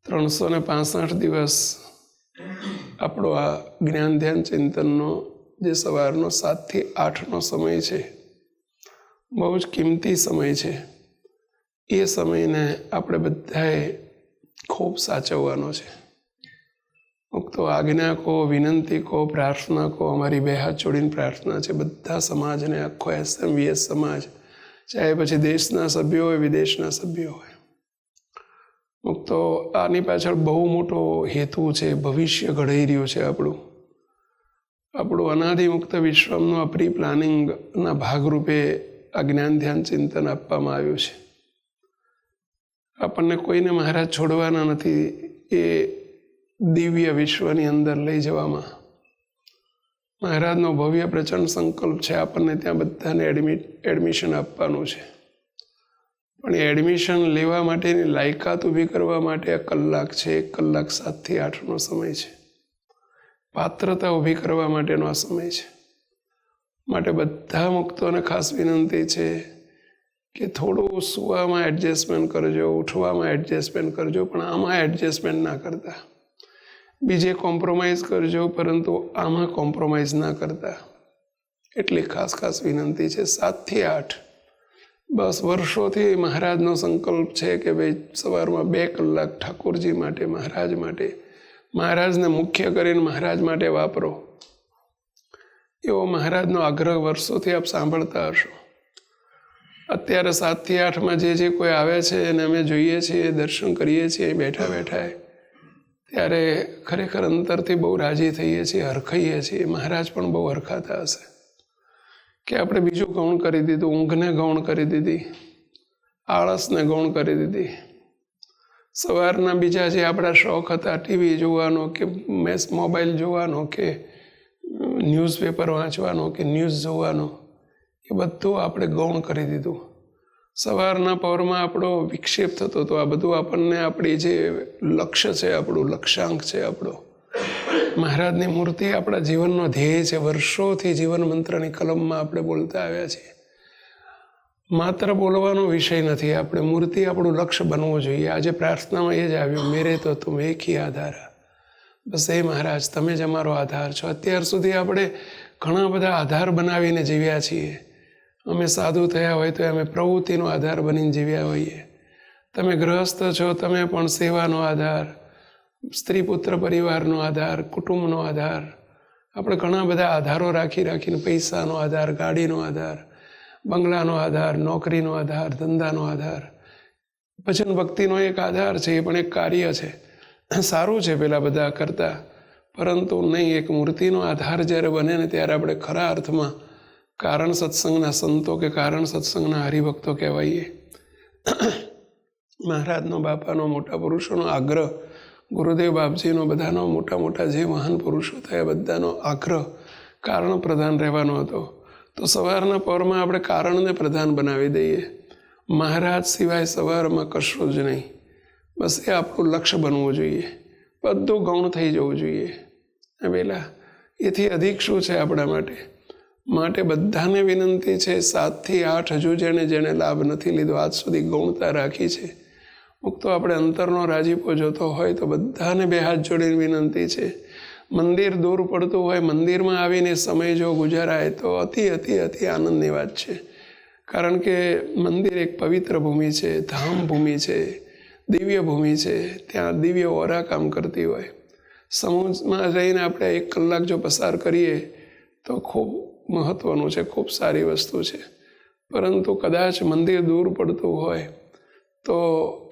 365 દિવસ આપણો આ જ્ઞાન ધ્યાન ચિંતનનો જે સવારનો 7 થી 8નો સમય છે, બહુ જ કિંમતી સમય છે. એ સમયને આપણે બધાએ ખૂબ સાચવવાનો છે. તો આજ્ઞા કહો, વિનંતી કહો, પ્રાર્થના કહો, અમારી બે હાથ જોડીને પ્રાર્થના છે બધા સમાજને, આખો SMVS સમાજ, ચાહે પછી દેશના સભ્યો હોય, વિદેશના સભ્યો હોય. તો આની પાછળ બહુ મોટો હેતુ છે. ભવિષ્ય ઘડાઈ રહ્યું છે. આપણું અનાદિમુક્ત વિશ્વનું આ પ્રી પ્લાનિંગના ભાગરૂપે આ જ્ઞાન ધ્યાન ચિંતન આપવામાં આવ્યું છે. આપણને કોઈને મહારાજ છોડવાના નથી. એ દિવ્ય વિશ્વની અંદર લઈ જવામાં મહારાજનો ભવ્ય પ્રચંડ સંકલ્પ છે. આપણને ત્યાં બધાને એડમિશન આપવાનું છે. પણ એ એડમિશન લેવા માટેની લાયકાત ઊભી કરવા માટે આ કલાક છે. 1 કલાક 7 થી 8નો સમય છે. પાત્રતા ઊભી કરવા માટેનો આ સમય છે. માટે બધા મુક્તોને ખાસ વિનંતી છે કે થોડું સુવામાં એડજસ્ટમેન્ટ કરજો, ઉઠવામાં એડજસ્ટમેન્ટ કરજો, પણ આમાં એડજસ્ટમેન્ટ ના કરતા. બીજે કોમ્પ્રોમાઇઝ કરજો, પરંતુ આમાં કોમ્પ્રોમાઇઝ ના કરતા. એટલી ખાસ વિનંતી છે. 7 થી 8 બસ વર્ષોથી મહારાજનો સંકલ્પ છે કે ભાઈ સવારમાં 2 કલાક ઠાકોરજી માટે, મહારાજ માટે, મહારાજને મુખ્ય કરીને મહારાજ માટે વાપરો. એવો મહારાજનો આગ્રહ વર્ષોથી આપ સાંભળતા હશો. અત્યારે 7 થી 8માં જે કોઈ આવે છે અને અમે જોઈએ છીએ, દર્શન કરીએ છીએ બેઠા બેઠા, ત્યારે ખરેખર અંતરથી બહુ રાજી થઈએ છીએ, હરખાઈએ છીએ. મહારાજ પણ બહુ હરખાતા હશે કે આપણે બીજું ગૌણ કરી દીધું, ઊંઘને ગૌણ કરી દીધી, આળસને ગૌણ કરી દીધી. સવારના બીજા જે આપણા શોખ હતા, ટીવી જોવાનો કે મોબાઈલ જોવાનો કે ન્યૂઝપેપર વાંચવાનો કે ન્યૂઝ જોવાનો, એ બધું આપણે ગૌણ કરી દીધું. સવારના પહોરમાં આપણો વિક્ષેપ થતો હતો. આ બધું આપણને આપણી જે લક્ષ્ય છે, આપણું લક્ષ્યાંક છે, આપણો મહારાજની મૂર્તિ આપણા જીવનનો ધ્યેય છે. વર્ષોથી જીવન મંત્રની કલમમાં આપણે બોલતા આવ્યા છીએ. માત્ર બોલવાનો વિષય નથી. આપણે મૂર્તિ આપણું લક્ષ્ય બનવું જોઈએ. આજે પ્રાર્થનામાં એ જ આવ્યું, મેરે તો તુમ એક હી આધાર. બસ એ મહારાજ, તમે જ અમારો આધાર છો. અત્યાર સુધી આપણે ઘણા બધા આધાર બનાવીને જીવ્યા છીએ. અમે સાધુ થયા હોય તો અમે પ્રવૃત્તિનો આધાર બનીને જીવ્યા હોઈએ. તમે ગૃહસ્થ છો, તમે પણ સેવાનો આધાર, સ્ત્રી પુત્ર પરિવારનો આધાર, કુટુંબનો આધાર. આપણે ઘણા બધા આધારો રાખીને પૈસાનો આધાર, ગાડીનો આધાર, બંગલાનો આધાર, નોકરીનો આધાર, ધંધાનો આધાર. ભજન ભક્તિનો એક આધાર છે, એ પણ એક કાર્ય છે. સારું છે પેલા બધા કરતાં, પરંતુ નહીં. એક મૂર્તિનો આધાર જ્યારે બને ને ત્યારે આપણે ખરા અર્થમાં કારણ સત્સંગના સંતો કે કારણ સત્સંગના હરિભક્તો કહેવાઈએ. મહારાજનો, બાપાનો, મોટા પુરુષોનો આગ્રહ, ગુરુદેવ બાપજીનો, બધાનો મોટા જે મહાન પુરુષો થયા બધાનો આગ્રહ કારણ પ્રધાન રહેવાનો હતો. તો સવારના પહોરમાં આપણે કારણને પ્રધાન બનાવી દઈએ. મહારાજ સિવાય સવારમાં કશું જ નહીં. બસ એ આપણું લક્ષ્ય બનવું જોઈએ. બધું ગૌણ થઈ જવું જોઈએ. પેલા એથી અધિક શું છે આપણા માટે બધાને વિનંતી છે. 7 થી 8 હજુ જેણે લાભ નથી લીધો, આજ સુધી ગૌણતા રાખી છે, મુક્તો આપણે અંતરનો રાજીપો જોતો હોય તો બધાને 2 હાથ જોડીને વિનંતી છે. મંદિર દૂર પડતું હોય, મંદિરમાં આવીને સમય જો ગુજારાય તો અતિ આનંદની વાત છે. કારણ કે મંદિર એક પવિત્ર ભૂમિ છે, ધામ ભૂમિ છે, દિવ્ય ભૂમિ છે. ત્યાં દિવ્ય ઓરા કામ કરતી હોય. સમૂહમાં રહીને આપણે 1 કલાક જો પસાર કરીએ તો ખૂબ મહત્વનું છે, ખૂબ સારી વસ્તુ છે. પરંતુ કદાચ મંદિર દૂર પડતું હોય તો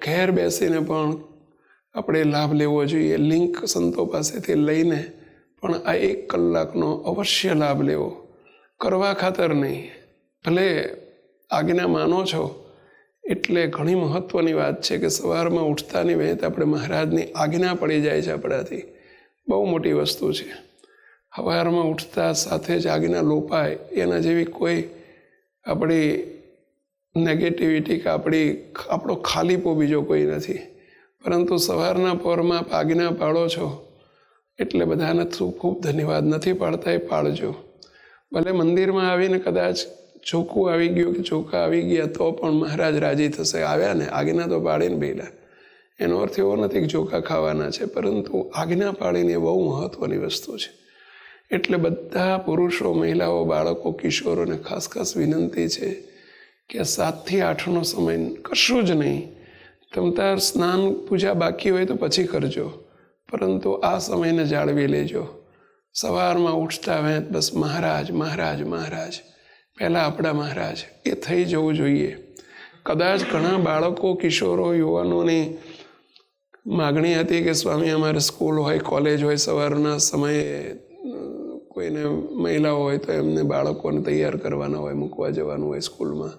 ઘેર બેસીને પણ આપણે લાભ લેવો જોઈએ. લિંક સંતો પાસેથી લઈને પણ આ 1 કલાકનો અવશ્ય લાભ લેવો. કરવા ખાતર નહીં. ભલે આજ્ઞા માનો છો એટલે ઘણી મહત્ત્વની વાત છે કે સવારમાં ઉઠતાની વહેત આપણે મહારાજની આજ્ઞા પડી જાય છે આપણાથી. બહુ મોટી વસ્તુ છે. સવારમાં ઉઠતા સાથે જ આજ્ઞા લોપાય એના જેવી કોઈ આપણી નેગેટિવિટી કે આપણો ખાલીપો બીજો કોઈ નથી. પરંતુ સવારના પહોરમાં આજ્ઞા પાળો છો એટલે બધાને ખૂબ ધન્યવાદ. નથી પાડતા એ પાળજો. ભલે મંદિરમાં આવીને કદાચ ચોખ્ખું આવી ગયું કે ચોખા આવી ગયા તો પણ મહારાજ રાજી થશે. આવ્યા ને, આજ્ઞા તો પાડીને બેલા, એનો અર્થ એવો નથી કે ચોખા ખાવાના છે, પરંતુ આજ્ઞા પાળીને બહુ મહત્ત્વની વસ્તુ છે. એટલે બધા પુરુષો, મહિલાઓ, બાળકો, કિશોરોને ખાસ ખાસ વિનંતી છે કે 7 થી 8નો સમય કશું જ નહીં. તમતાર સ્નાન પૂજા બાકી હોય તો પછી કરજો, પરંતુ આ સમયને જાળવી લેજો. સવારમાં ઉઠતા વેંત બસ મહારાજ મહારાજ મહારાજ, પહેલાં આપણા મહારાજ, એ થઈ જવું જોઈએ. કદાચ ઘણા બાળકો, કિશોરો, યુવાનોની માગણી હતી કે સ્વામી અમારે સ્કૂલ હોય, કોલેજ હોય, સવારના સમયે કોઈને મહિલાઓ હોય તો એમને બાળકોને તૈયાર કરવાના હોય, મૂકવા જવાનું હોય સ્કૂલમાં.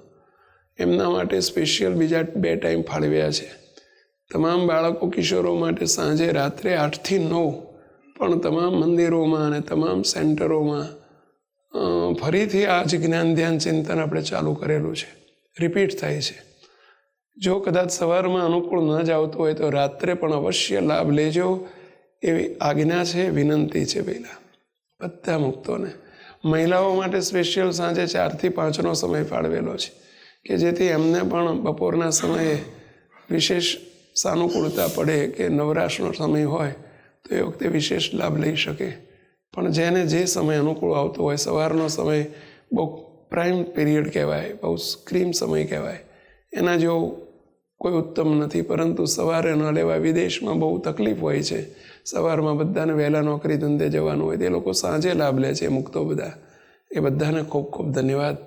એમના માટે સ્પેશિયલ બીજા 2 ટાઈમ ફાળવ્યા છે. તમામ બાળકો, કિશોરો માટે સાંજે રાત્રે 8 થી 9 પણ તમામ મંદિરોમાં અને તમામ સેન્ટરોમાં ફરીથી આ જ જ્ઞાન ધ્યાન ચિંતન આપણે ચાલુ કરેલું છે. રિપીટ થાય છે. જો કદાચ સવારમાં અનુકૂળ ન જ આવતું હોય તો રાત્રે પણ અવશ્ય લાભ લેજો એવી આજ્ઞા છે, વિનંતી છે પહેલાં બધા મુક્તોને. મહિલાઓ માટે સ્પેશિયલ સાંજે 4 થી 5નો સમય ફાળવેલો છે કે જેથી એમને પણ બપોરના સમયે વિશેષ સાનુકૂળતા પડે કે નવરાશનો સમય હોય તો એ વખતે વિશેષ લાભ લઈ શકે. પણ જેને જે સમય અનુકૂળ આવતો હોય, સવારનો સમય બહુ પ્રાઇમ પીરિયડ કહેવાય, બહુ સ્ક્રીમ સમય કહેવાય, એના જેવો કોઈ ઉત્તમ નથી. પરંતુ સવારે ન લેવા, વિદેશમાં બહુ તકલીફ હોય છે, સવારમાં બધાને વહેલા નોકરી ધંધે જવાનું હોય, તે લોકો સાંજે લાભ લે છે મુક્તો બધા. એ બધાને ખૂબ ખૂબ ધન્યવાદ.